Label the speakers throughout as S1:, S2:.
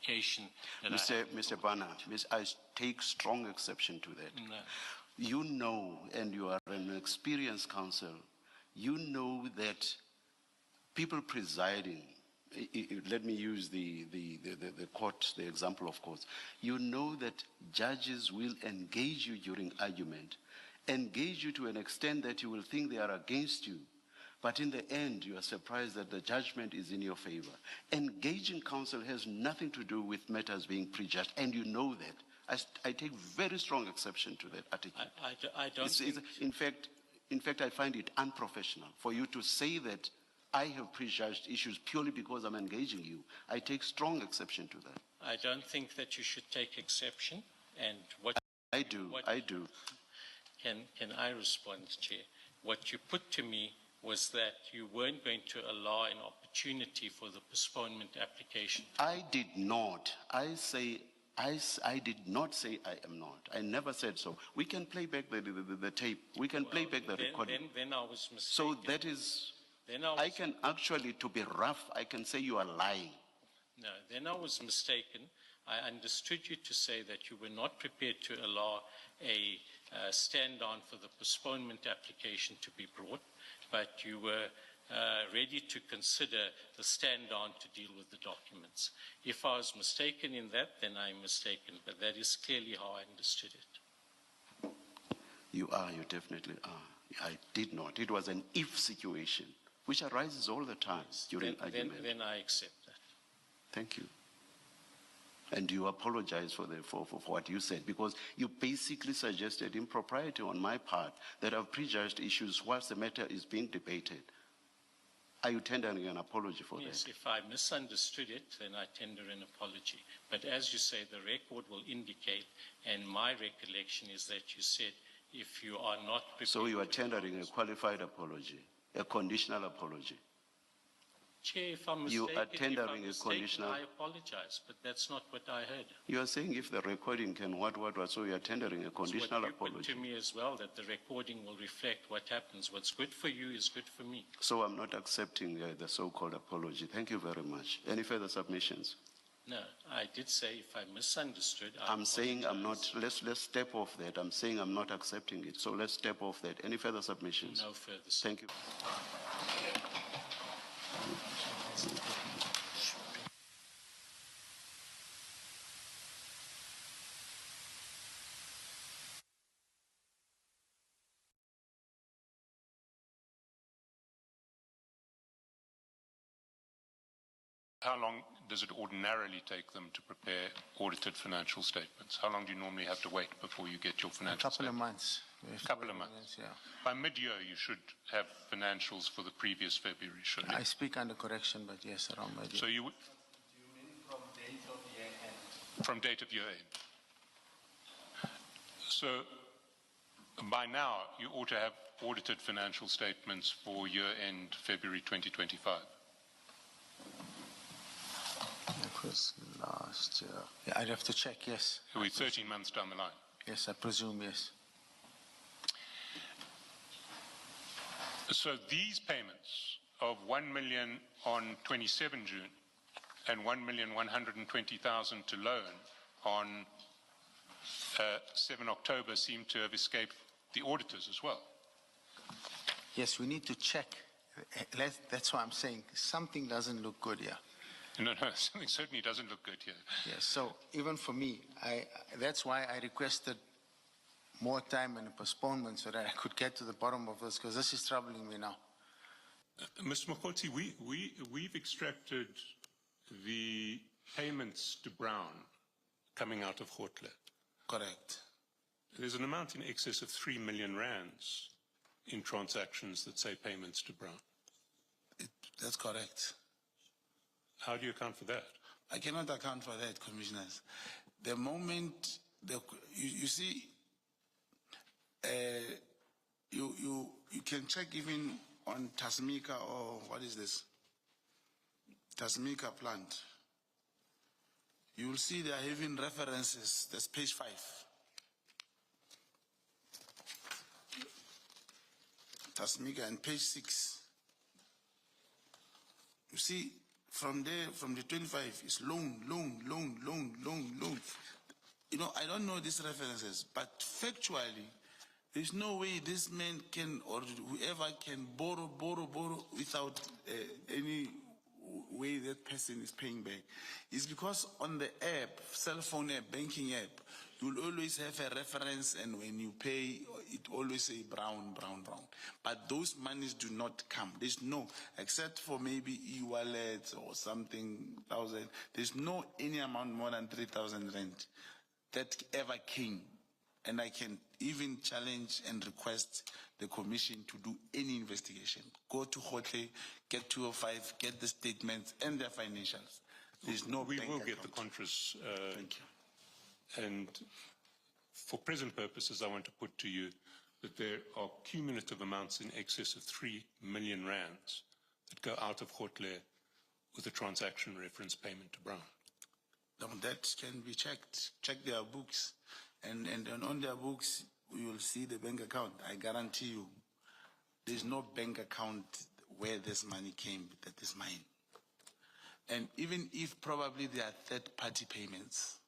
S1: application that
S2: Mr. Bhana, I take strong exception to that.
S1: No.
S2: You know, and you are an experienced counsel, you know that people presiding, let me use the court, the example of courts. You know that judges will engage you during argument, engage you to an extent that you will think they are against you. But in the end, you are surprised that the judgment is in your favor. Engaging counsel has nothing to do with matters being prejudged, and you know that. I take very strong exception to that attitude.
S1: I don't think...
S2: In fact, I find it unprofessional for you to say that I have prejudged issues purely because I'm engaging you. I take strong exception to that.
S1: I don't think that you should take exception. And what
S2: I do.
S1: Can I respond, Chair? What you put to me was that you weren't going to allow an opportunity for the postponement application.
S2: I did not. I did not say I am not. I never said so. We can play back the tape. We can play back the recording.
S1: Then I was mistaken.
S2: So that is, I can actually, to be rough, I can say you are lying.
S1: No, then I was mistaken. I understood you to say that you were not prepared to allow a stand down for the postponement application to be brought, but you were ready to consider the stand down to deal with the documents. If I was mistaken in that, then I'm mistaken, but that is clearly how I understood it.
S2: You definitely are. I did not. It was an if situation, which arises all the time during argument.
S1: Then I accept that.
S2: Thank you. And you apologize for what you said, because you basically suggested impropriety on my part that I've prejudged issues whilst the matter is being debated. Are you tendering an apology for that?
S1: Yes, if I misunderstood it, then I tender an apology. But as you say, the record will indicate, and my recollection is that you said, if you are not prepared...
S2: So you are tendering a qualified apology, a conditional apology.
S1: Chair, if I'm mistaken, I apologize, but that's not what I heard.
S2: You are saying if the recording can what, so you are tendering a conditional apology.
S1: What you put to me as well, that the recording will reflect what happens. What's good for you is good for me.
S2: So I'm not accepting the so-called apology. Thank you very much. Any further submissions?
S1: No, I did say if I misunderstood,
S2: I'm saying I'm not, let's step off that. I'm saying I'm not accepting it. So let's step off that. Any further submissions?
S1: No further.
S2: Thank you.
S3: How long does it ordinarily take them to prepare audited financial statements? How long do you normally have to wait before you get your financial statements?
S4: A couple of months.
S3: A couple of months, yeah. By mid-year, you should have financials for the previous February, shouldn't you?
S4: I speak under correction, but yes, around mid-year.
S3: So you would...
S5: Do you mean from date of year end?
S3: From date of year end. So by now, you ought to have audited financial statements for year end February 2025.
S4: That was last year. Yeah, I'd have to check, yes.
S3: We're 13 months down the line.
S4: Yes, I presume, yes.
S3: So these payments of 1 million on 27 June and 1,120,000 to loan on 7 October seem to have escaped the auditors as well.
S4: Yes, we need to check. That's why I'm saying something doesn't look good here.
S3: No, something certainly doesn't look good here.
S4: Yes, so even for me, that's why I requested more time and a postponement so that I could get to the bottom of this, because this is troubling me now.
S3: Mr. Mokgotsi, we've extracted the payments to Brown coming out of Grootegeluk.
S4: Correct.
S3: There's an amount in excess of 3 million rands in transactions that say payments to Brown.
S6: That's correct.
S3: How do you account for that?
S6: I cannot account for that, commissioners. The moment, you see, you can check even on Tasmika or what is this? Tasmika plant. You will see they are having references. That's page 5. Tasmika and page 6. You see, from there, from the 25, it's loan, know, I don't know these references, but factually, there's no way this man can, or whoever can borrow without any way that person is paying back. It's because on the app, cell phone app, banking app, you'll always have a reference, and when you pay, it always say brown. But those monies do not come. There's no, except for maybe e-wallets or something, 1,000. There's no any amount more than 3,000 rand that ever came. And I can even challenge and request the commission to do any investigation. Go to Hotle, get 205, get the statements and their financials. There's no
S3: We
S6: bank
S3: will get
S6: account.
S3: the contras.
S6: Thank you.
S3: And for present purposes, I want to put to you that there are cumulative amounts in excess of 3 million rands that go out of Hotle with a transaction reference payment to Brown.
S6: Now that can be checked. Check their books. And on their books, we will see the bank account. I guarantee you, there's no bank account where this money came that is mine. And even if probably there are third-party payments,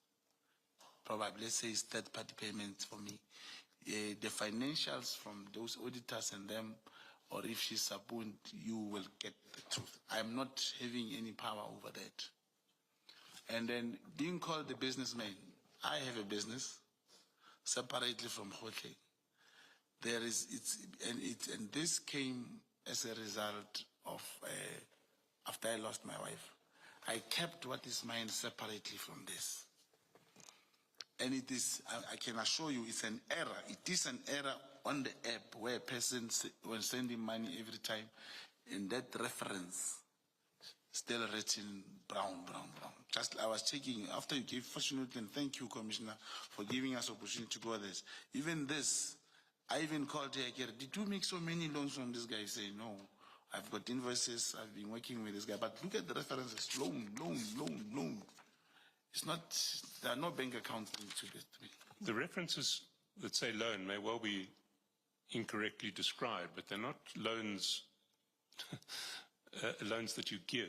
S6: probably, let's say it's third-party payments for me, the financials from those auditors and them, or if she's subpoenaed, you will get the truth. I'm not having any power over that. And then being called the businessman, I have a business separately from Hotle. There is, and this came as a result of, after I lost my wife. I kept what is mine separately from this. And it is, I can assure you, it's an error. It is an error on the app where a person, when sending money every time, in that reference, still written Brown. Just, I was checking, after you gave fortunately, and thank you, Commissioner, for giving us opportunity to go this. Even this, I even called her, did you make so many loans from this guy? He said, no, I've got invoices, I've been working with this guy, but look at the references, loan. It's not, there are no bank accounts linked to this.
S3: The references that say loan may well be incorrectly described, but they're not loans, loans that you give.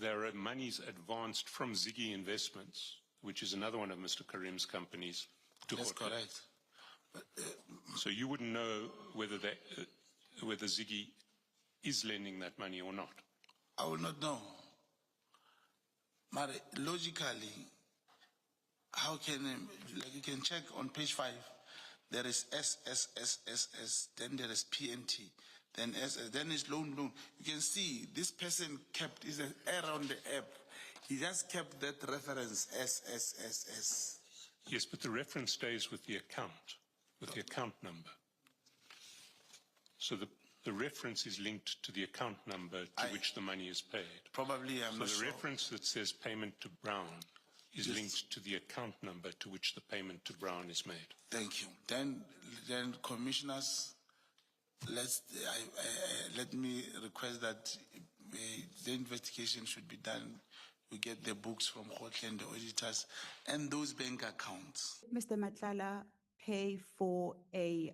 S3: There are monies advanced from Ziggy Investments, which is another one of Mr. Carrim's companies, to
S6: That's
S3: Hotle.
S6: correct. But,
S3: so you wouldn't know whether whether Ziggy is lending that money or not.
S6: I will not know. But logically, how can, like you can check on page 5, there is SSSSS, then there is PNT, then SS, then is loan. You can see this person kept, is an error on the app. He just kept that reference SSSS.
S3: Yes, but the reference stays with the account, with the account number. So the reference is linked to the account number to which the money is paid.
S6: Probably, I'm not
S3: So the
S6: sure.
S3: reference that says payment to Brown is linked to the account number to which the payment to Brown is made.
S6: Thank you. Then commissioners, let me request that the investigation should be done. We get the books from Hotle and the auditors and those bank accounts.
S7: Mr. Matlala pay for a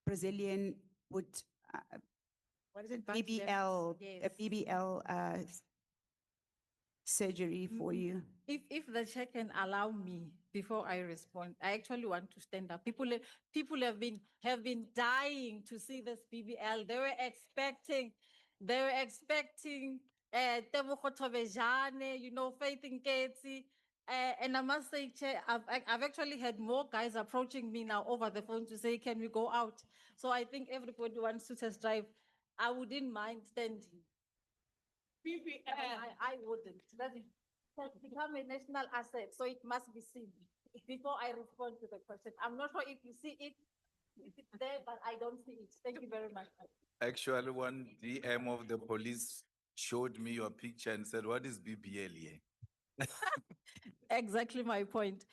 S7: Brazilian what is it? BBL,
S8: Yes.
S7: a BBL surgery for you.
S8: If the chair can allow me before I respond, I actually want to stand up. People have been dying to see this BBL. They were expecting Tebogo Tobejane, Faith Nketsi. And I must say, Chair, I've actually had more guys approaching me now over the phone to say, can we go out? So I think everybody wants to test drive. I wouldn't mind standing. I wouldn't. That has become a national asset, so it must be seen. Before I respond to the question, I'm not sure if you see it, if it's there, but I don't see it. Thank you very much.
S9: Actually, one DM of the police showed me your picture and said, what is BBL here?
S8: Exactly my point.